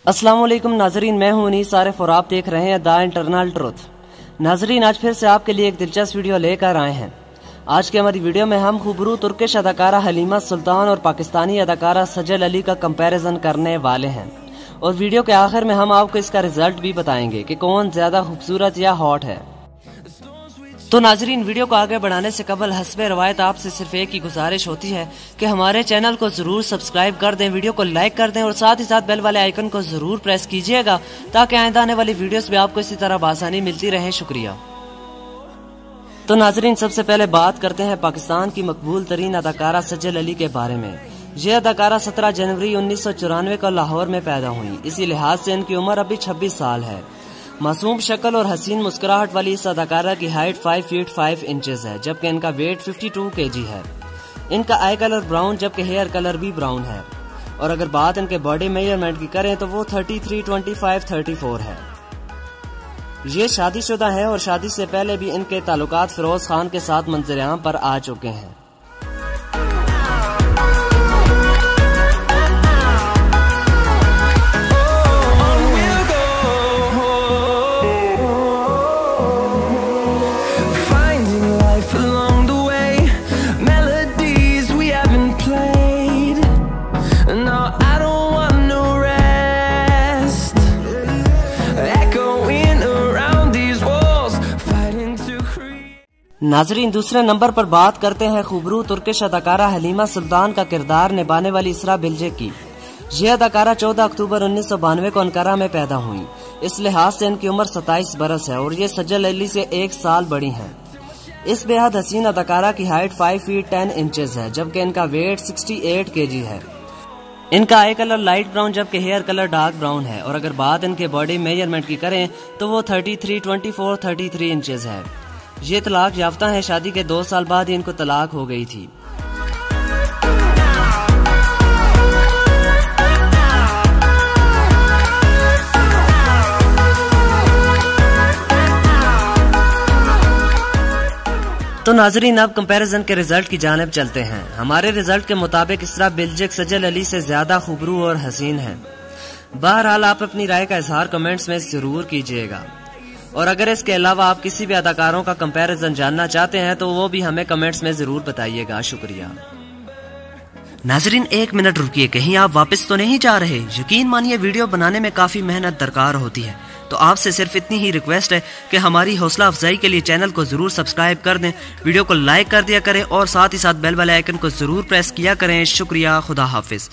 अस्सलाम वालेकुम नाजरीन, मैं हूं उनीस आरिफ और आप देख रहे हैं द इंटरनल ट्रुथ। नाजरीन, आज फिर से आपके लिए एक दिलचस्प वीडियो लेकर आए हैं। आज की हमारी वीडियो में हम खूबरू तुर्किश अदाकारा हलीमा सुल्तान और पाकिस्तानी अदाकारा सजल अली का कंपैरिजन करने वाले हैं और वीडियो के आखिर में हम आपको इसका रिजल्ट भी बताएंगे कि कौन ज्यादा खूबसूरत या हॉट है। तो नाजरीन, वीडियो को आगे बढ़ाने से कबल हस्बे रवायत आपसे सिर्फ एक ही गुजारिश होती है कि हमारे चैनल को जरूर सब्सक्राइब कर दें, वीडियो को लाइक कर दें और साथ ही साथ बेल वाले आइकन को जरूर प्रेस कीजिएगा ताकि आइंदा आने वाली वीडियोस भी आपको इसी तरह आसानी मिलती रहे। शुक्रिया। तो नाजरीन, सबसे पहले बात करते हैं पाकिस्तान की मकबूल तरीन अदाकारा सजल अली के बारे में। ये अदाकारा 17 जनवरी 1994 को लाहौर में पैदा हुई। इसी लिहाज से इनकी उम्र अभी 26 साल है। मासूम शक्ल और हसीन मुस्कुराहट वाली इस अदाकारा की हाइट 5 फीट 5 इंचेस है, जबकि इनका वेट 52 kg है। इनका आई कलर ब्राउन जबकि हेयर कलर भी ब्राउन है। और अगर बात इनके बॉडी मेजरमेंट की करें तो वो 33, 25, 34 है। ये शादीशुदा है और शादी से पहले भी इनके ताल्लुकात फिरोज खान के साथ मंजर-ए-आम पर आ चुके हैं। नाजरीन, दूसरे नंबर पर बात करते हैं खूबरू तुर्किश अदाकारा हलीमा सुल्तान का किरदार निभाने वाली इसरा बिल्जे की। यह अदाकारा 14 अक्टूबर 1992 को अंकारा में पैदा हुई। इस लिहाज से इनकी उम्र 27 बरस है और ये सजल अली से 1 साल बड़ी हैं। इस बेहद हसीन अदाकारा की हाइट 5 फीट 10 इंचेस है, जबकि इनका वेट 68 kg है। इनका आई कलर लाइट ब्राउन जबकि हेयर कलर डार्क ब्राउन है। और अगर बात इनके बॉडी मेजरमेंट की करें तो वो 33, 24, 33 इंचेस है। ये तलाक याफ्ता है, शादी के 2 साल बाद ही इनको तलाक हो गई थी। तो नाजरीन, अब कंपैरिजन के रिजल्ट की जानिब चलते हैं। हमारे रिजल्ट के मुताबिक इसरा बिल्जे सजल अली से ज्यादा खूबरू और हसीन है। बहरहाल आप अपनी राय का इजहार कमेंट्स में जरूर कीजिएगा और अगर इसके अलावा आप किसी भी अदाकारों का कंपैरिजन जानना चाहते हैं तो वो भी हमें कमेंट्स में जरूर बताइएगा। शुक्रिया। नाजरीन, 1 मिनट रुकिए, कहीं आप वापस तो नहीं जा रहे? यकीन मानिए वीडियो बनाने में काफी मेहनत दरकार होती है, तो आपसे सिर्फ इतनी ही रिक्वेस्ट है कि हमारी हौसला अफजाई के लिए चैनल को जरूर सब्सक्राइब कर दें, वीडियो को लाइक कर दिया करें और साथ ही साथ बेल वाले आइकन को जरूर प्रेस किया करें। शुक्रिया। खुदा हाफिज।